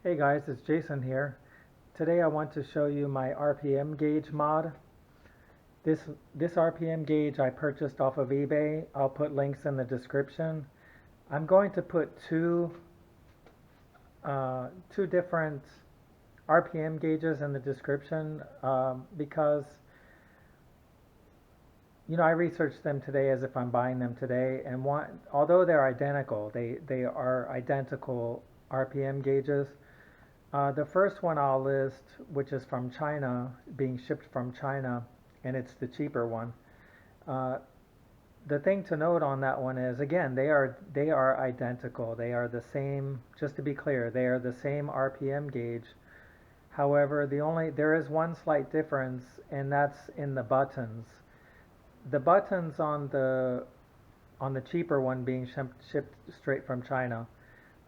Hey guys, it's Jason here. Today I want to show you my RPM gauge mod. This this RPM gauge I purchased off of eBay. I'll put links in the description. I'm going to put two different RPM gauges in the description because I researched them today as if I'm buying them today, and although they're identical, they are identical RPM gauges. The first one I'll list, which is from China, being shipped from China, and it's the cheaper one. Uh, the thing to note on that one is, again, they are identical. They are the same. Just to be clear, they are the same RPM gauge. However, there is one slight difference, and that's in the buttons. The buttons on the cheaper one being shipped straight from China.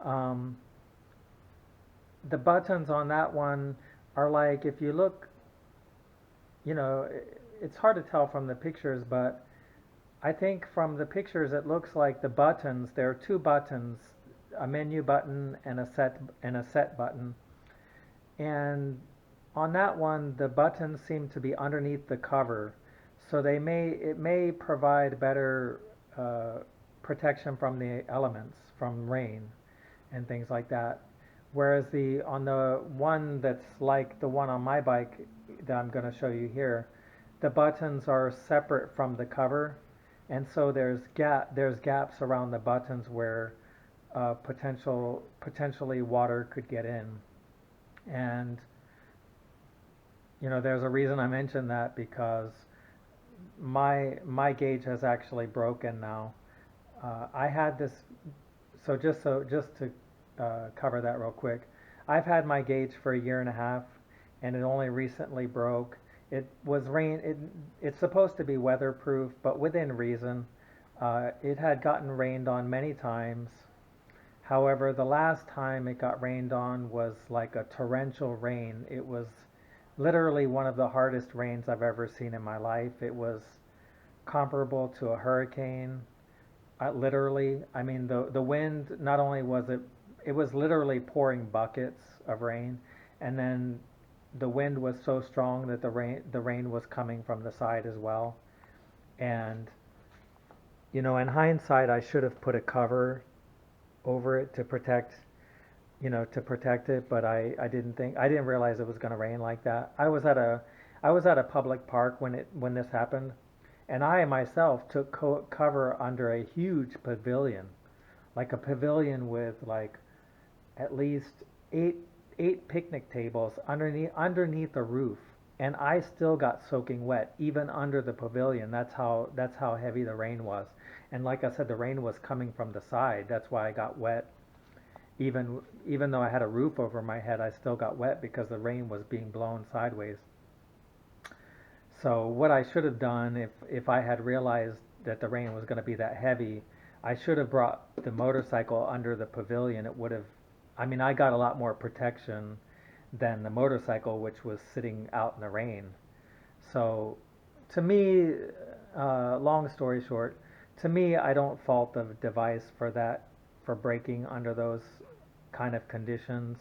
Um, the buttons on that one are like, if you look, it's hard to tell from the pictures, but I think from the pictures it looks like the buttons, there are two buttons, a menu button and a set button. And on that one the buttons seem to be underneath the cover. So it may provide better protection from the elements, from rain and things like that. Whereas on the one that's like the one on my bike that I'm going to show you here, the buttons are separate from the cover, and so there's gaps around the buttons where potentially water could get in. And there's a reason I mentioned that because my gauge has actually broken now. I had this, just to cover that real quick. I've had my gauge for a year and a half, and it only recently broke. It was rain. It's supposed to be weatherproof, but within reason. It had gotten rained on many times. However, the last time it got rained on was like a torrential rain. It was literally one of the hardest rains I've ever seen in my life. It was comparable to a hurricane. Literally, I mean, the wind, not only was it was literally pouring buckets of rain, and then the wind was so strong that the rain was coming from the side as well. And in hindsight, I should have put a cover over it to protect it, but I didn't realize it was going to rain like that. I was at a public park when this happened, and I myself took cover under a huge pavilion, like a pavilion with like at least eight picnic tables underneath the roof, and I still got soaking wet even under the pavilion. That's how heavy the rain was. And like I said, the rain was coming from the side. That's why I got wet. Even though I had a roof over my head, I still got wet because the rain was being blown sideways. So what I should have done, if I had realized that the rain was going to be that heavy, I should have brought the motorcycle under the pavilion. It would have, I mean, I got a lot more protection than the motorcycle, which was sitting out in the rain. So to me, long story short, to me, I don't fault the device for breaking under those kind of conditions.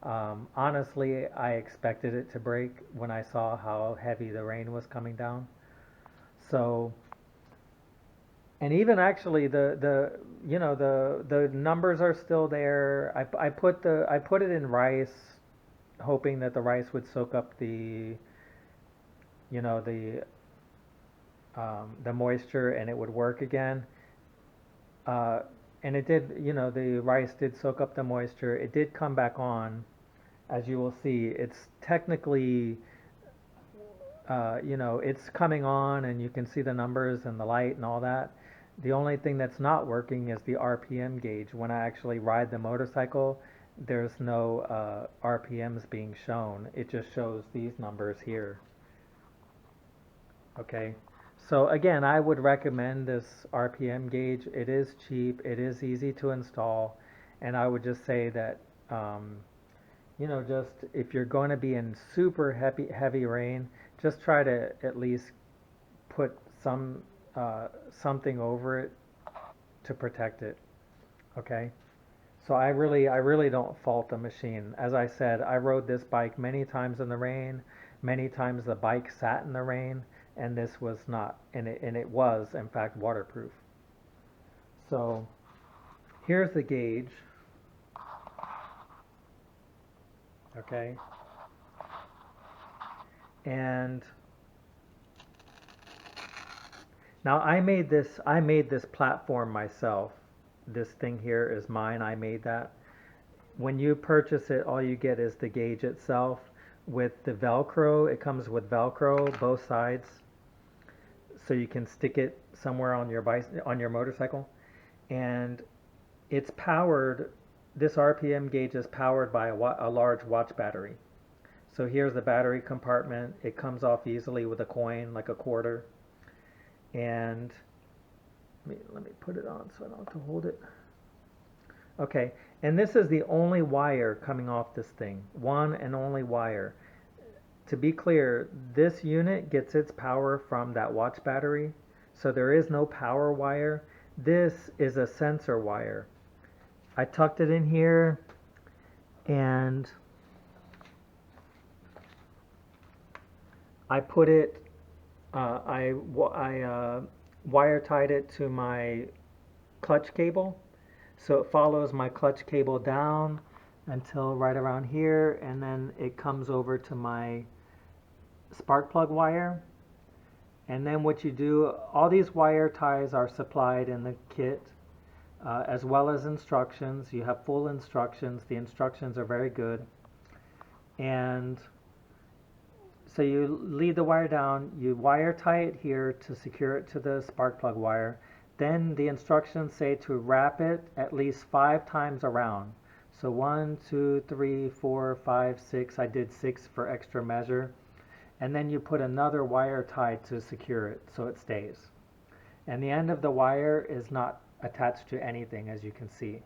Honestly, I expected it to break when I saw how heavy the rain was coming down. So, and even actually the numbers are still there. I put it in rice, hoping that the rice would soak up you know the the moisture and it would work again. Uh, and it did. The rice did soak up the moisture. It did come back on, as you will see. It's technically, it's coming on, and you can see the numbers and the light and all that. The only thing that's not working is the RPM gauge. When I actually ride the motorcycle, there's no RPMs being shown. It just shows these numbers here. Okay. So again, I would recommend this RPM gauge. It is cheap, it is easy to install, and I would just say that, just if you're going to be in super heavy rain, just try to at least put something over it to protect it. Okay. So I really don't fault the machine. As I said, I rode this bike many times in the rain. Many times the bike sat in the rain, and this was not, and it was in fact waterproof. So here's the gauge, okay, and now I made this platform myself. This thing here is mine. I made that. When you purchase it, all you get is the gauge itself with the Velcro. It comes with Velcro both sides, so you can stick it somewhere on your on your motorcycle. And it's powered. This RPM gauge is powered by a large watch battery. So here's the battery compartment. It comes off easily with a coin, like a quarter. And let me put it on so I don't have to hold it. Okay, and this is the only wire coming off this thing. One and only wire. To be clear, this unit gets its power from that watch battery, so there is no power wire. This is a sensor wire. I tucked it in here, and I put it, I wire tied it to my clutch cable, so it follows my clutch cable down until right around here, and then it comes over to my spark plug wire. And then what you do, all these wire ties are supplied in the kit, as well as instructions. You have full instructions. The instructions are very good. And so you lead the wire down, you wire tie it here to secure it to the spark plug wire. Then the instructions say to wrap it at least 5 times around. So 1, 2, 3, 4, 5, 6. I did 6 for extra measure. And then you put another wire tie to secure it so it stays. And the end of the wire is not attached to anything, as you can see.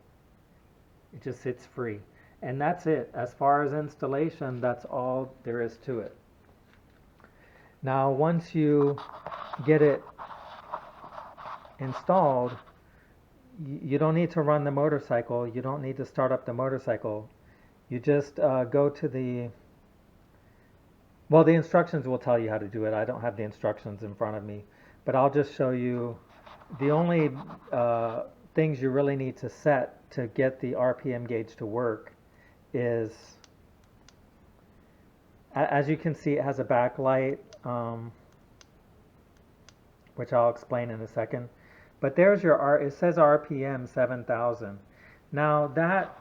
It just sits free. And that's it. As far as installation, that's all there is to it. Now, once you get it installed, you don't need to run the motorcycle. You don't need to start up the motorcycle. You just go to well, the instructions will tell you how to do it. I don't have the instructions in front of me, but I'll just show you the only things you really need to set to get the RPM gauge to work is, as you can see, it has a backlight, which I'll explain in a second. But there's your it says RPM 7,000. Now that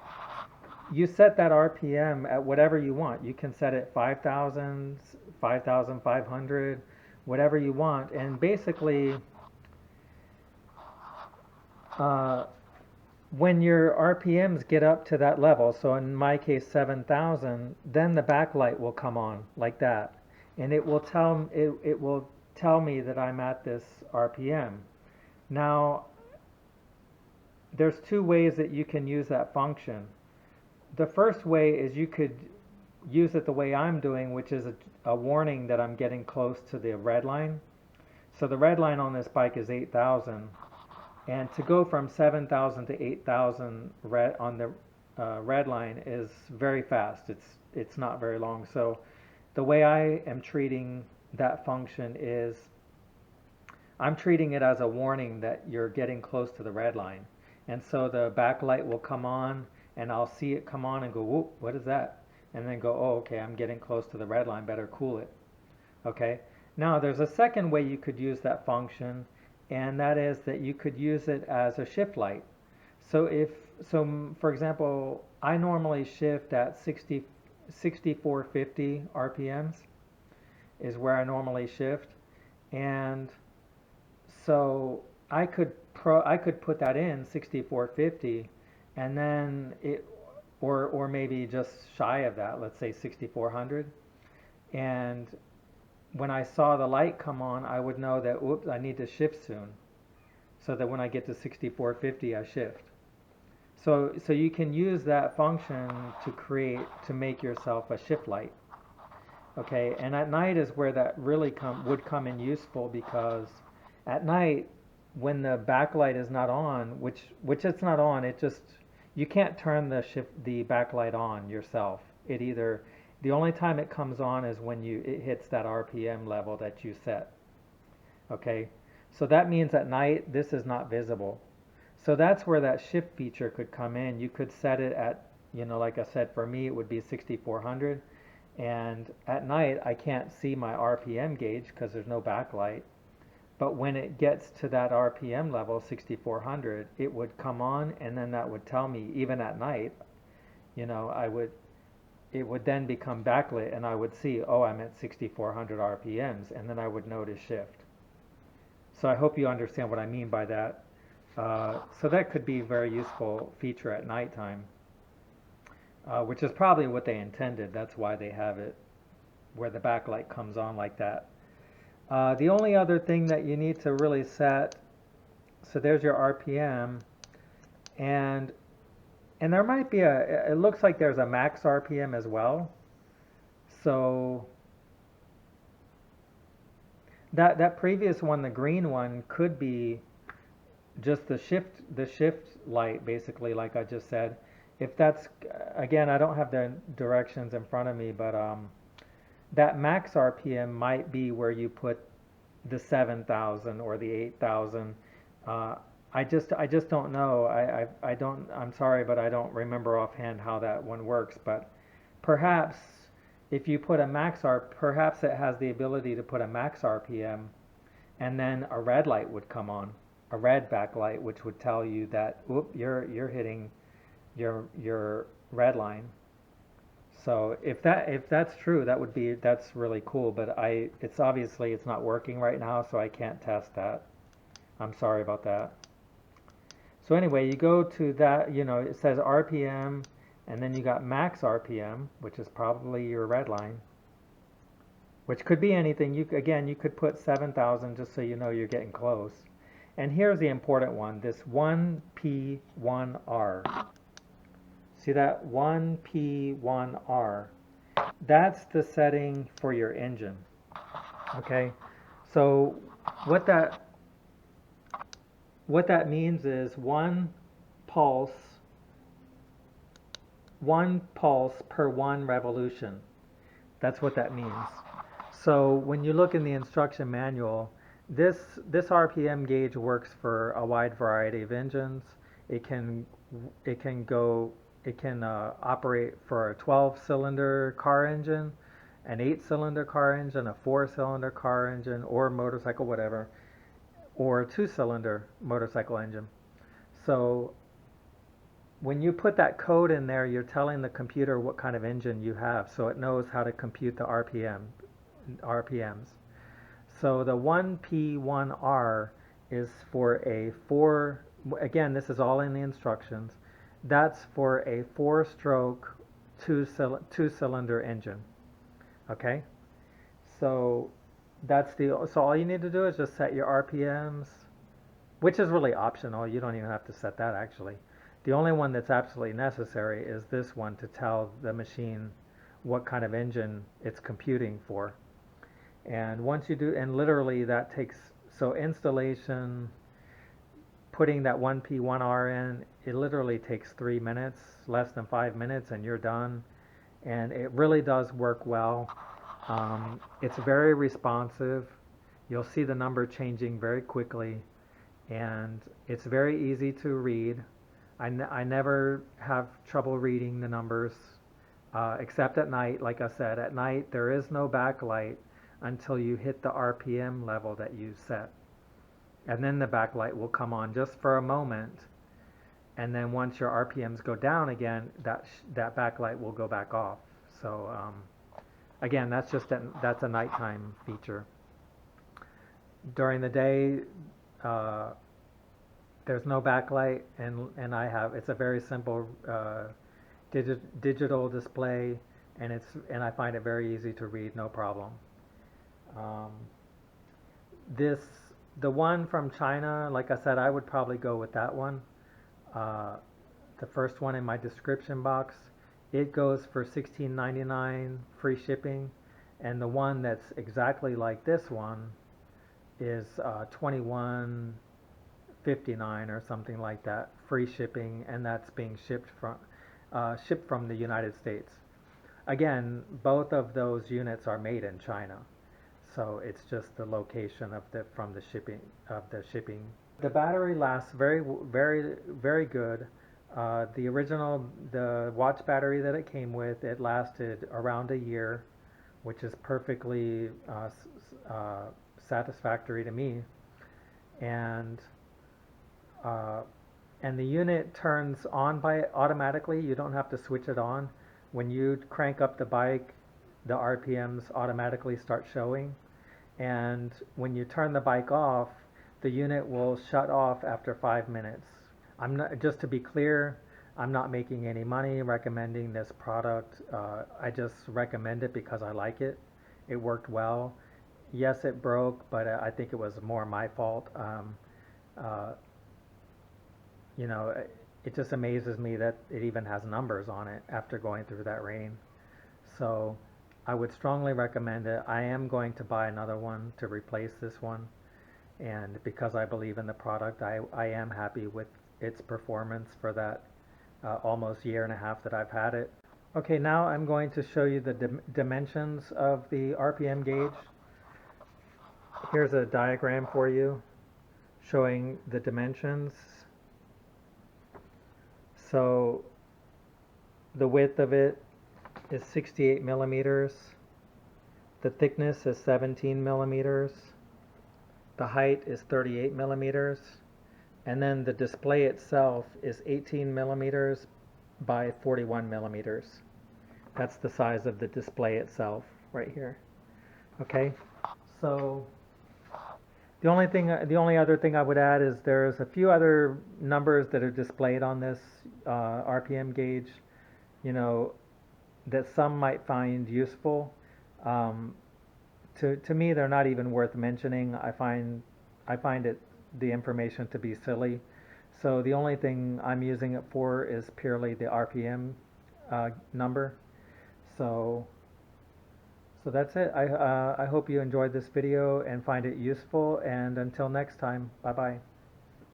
you set that RPM at whatever you want. You can set it 5,000, 5,500, whatever you want. And basically, when your RPMs get up to that level, so in my case 7,000, then the backlight will come on like that, and it will tell me that I'm at this RPM. Now, there's 2 ways that you can use that function. The first way is you could use it the way I'm doing, which is a warning that I'm getting close to the red line. So the red line on this bike is 8,000, and to go from 7,000 to 8,000 on the red line is very fast. It's not very long. So the way I am treating that function is I'm treating it as a warning that you're getting close to the red line. And so the backlight will come on, and I'll see it come on and go, whoop, what is that? And then go, oh, okay, I'm getting close to the red line, better cool it. Okay? Now, there's a second way you could use that function, and that is that you could use it as a shift light. So for example, I normally shift at 6450 RPMs is where I normally shift. And so I could put that in 6450, and then or maybe just shy of that, let's say 6400. And when I saw the light come on, I would know that, whoops, I need to shift soon, so that when I get to 6450, I shift. So you can use that function to make yourself a shift light. Okay, and at night is where that really would come in useful, because at night, when the backlight is not on, which it's not on, you can't turn the backlight on yourself. It either the only time it comes on is when it hits that RPM level that you set. Okay, so that means at night this is not visible. So that's where that shift feature could come in. You could set it at, like I said, for me it would be 6400, and at night I can't see my RPM gauge because there's no backlight. But when it gets to that RPM level, 6400, it would come on, and then that would tell me, even at night, I would, it would then become backlit, and I would see, oh, I'm at 6400 RPMs, and then I would know to shift. So I hope you understand what I mean by that. So that could be a very useful feature at nighttime, which is probably what they intended. That's why they have it where the backlight comes on like that. The only other thing that you need to really set, so there's your RPM, and there might be it looks like there's a max RPM as well. So that previous one, the green one, could be just the shift light, basically, like I just said. If that's, again, I don't have the directions in front of me, but that max RPM might be where you put the 7,000 or the 8,000. I just don't know. I don't. I'm sorry, but I don't remember offhand how that one works. But perhaps if you put a perhaps it has the ability to put a max RPM, and then a red light would come on, a red backlight, which would tell you that, oop, you're hitting your red line. So if that's true, that's really cool. But it's obviously it's not working right now, so I can't test that. I'm sorry about that. So anyway, you go to that, it says RPM, and then you got max RPM, which is probably your red line, which could be anything. You could put 7,000 just so you know you're getting close. And here's the important one, this 1P1R. See that 1P1R? That's the setting for your engine. Okay? So what that means is pulse one pulse per one revolution. That's what that means. So when you look in the instruction manual, this RPM gauge works for a wide variety of engines. It can operate for a 12-cylinder car engine, an 8-cylinder car engine, a 4-cylinder car engine, or motorcycle, whatever, or a 2-cylinder motorcycle engine. So when you put that code in there, you're telling the computer what kind of engine you have, so it knows how to compute the RPMs. So the 1P1R is for a again, this is all in the instructions, that's for a 4-stroke, two-cylinder engine. Okay? So so all you need to do is just set your RPMs, which is really optional. You don't even have to set that, actually. The only one that's absolutely necessary is this one, to tell the machine what kind of engine it's computing for. And once you do, and literally that takes, so installation, putting that 1P1R in, it literally takes 3 minutes, less than 5 minutes, and you're done. And it really does work well. It's very responsive. You'll see the number changing very quickly, and it's very easy to read. I never have trouble reading the numbers, except at night. Like I said, at night there is no backlight until you hit the RPM level that you set. And then the backlight will come on just for a moment, and then once your RPMs go down again, that backlight will go back off. So again, that's a nighttime feature. During the day, there's no backlight, and it's a very simple digital display, and I find it very easy to read, no problem. The one from China, like I said, I would probably go with that one. The first one in my description box, it goes for $16.99 free shipping, and the one that's exactly like this one is $21.59 or something like that free shipping, and that's being shipped from the United States. Again, both of those units are made in China, so it's just the location of the shipping of the shipping. The battery lasts very good. The watch battery that it came with, it lasted around a year, which is perfectly satisfactory to me. And uh, and the unit turns on by automatically. You don't have to switch it on. When you crank up the bike, the RPMs automatically start showing. And when you turn the bike off, the unit will shut off after 5 minutes. I'm not, just to be clear, I'm not making any money recommending this product. I just recommend it because I like it. It worked well. Yes, it broke, but I think it was more my fault. Uh, you know, it just amazes me that it even has numbers on it after going through that rain. So I would strongly recommend it. I am going to buy another one to replace this one. And because I believe in the product, I am happy with its performance for that almost year and a half that I've had it. Okay, now I'm going to show you the dimensions of the RPM gauge. Here's a diagram for you showing the dimensions. So the width of it is 68 millimeters. The thickness is 17 millimeters. The height is 38 millimeters. And then the display itself is 18 millimeters by 41 millimeters. That's the size of the display itself right here. Okay, so the only other thing I would add is there's a few other numbers that are displayed on this RPM gauge, you know, that some might find useful. To me, they're not even worth mentioning. I find the information to be silly. So the only thing I'm using it for is purely the RPM number. So that's it. I hope you enjoyed this video and find it useful. And until next time, bye bye.